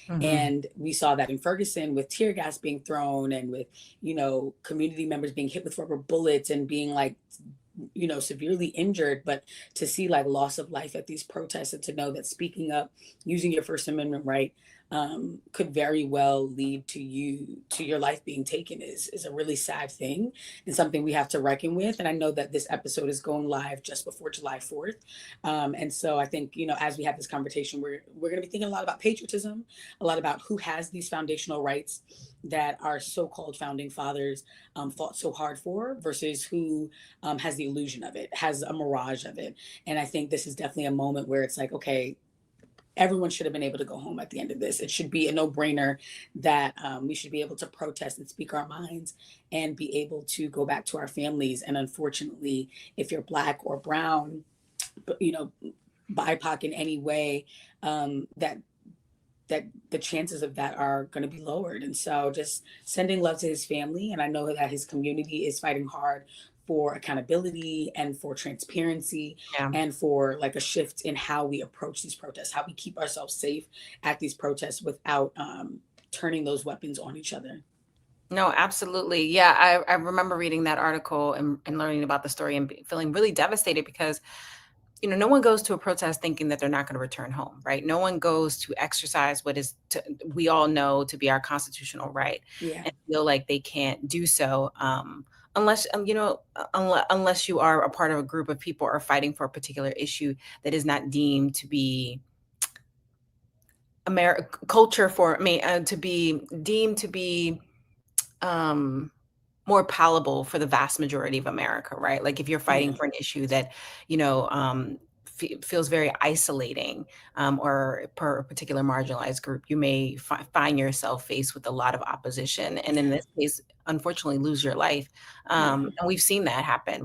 Mhm. And we saw that in Ferguson with tear gas being thrown and with, community members being hit with rubber bullets and being like, severely injured. But to see like loss of life at these protests and to know that speaking up, using your First Amendment right, could very well lead to your life being taken is a really sad thing and something we have to reckon with. And I know that this episode is going live just before July 4th. And so I think, as we have this conversation, we're going to be thinking a lot about patriotism, a lot about who has these foundational rights that our so-called founding fathers fought so hard for versus who has the illusion of it, has a mirage of it. And I think this is definitely a moment where it's like, okay, everyone should have been able to go home at the end of this. It should be a no-brainer that we should be able to protest and speak our minds and be able to go back to our families. And unfortunately, if you're Black or brown, you know, BIPOC in any way, that the chances of that are going to be lowered. And so just sending love to his family. And I know that his community is fighting hard for accountability and for transparency Yeah. and for like a shift in how we approach these protests, how we keep ourselves safe at these protests without turning those weapons on each other. No, absolutely. Yeah, I remember reading that article and learning about the story and feeling really devastated because, no one goes to a protest thinking that they're not going to return home, right? No one goes to exercise what is we all know to be our constitutional right Yeah. and feel like they can't do so unless unless you are a part of a group of people or fighting for a particular issue that is not deemed to be culture for me to be deemed to be um more palatable for the vast majority of America, right? Like if you're fighting Yeah. for an issue that, feels very isolating, or per a particular marginalized group, you may find yourself faced with a lot of opposition, and in Yeah. this case, unfortunately, lose your life. Yeah. And we've seen that happen.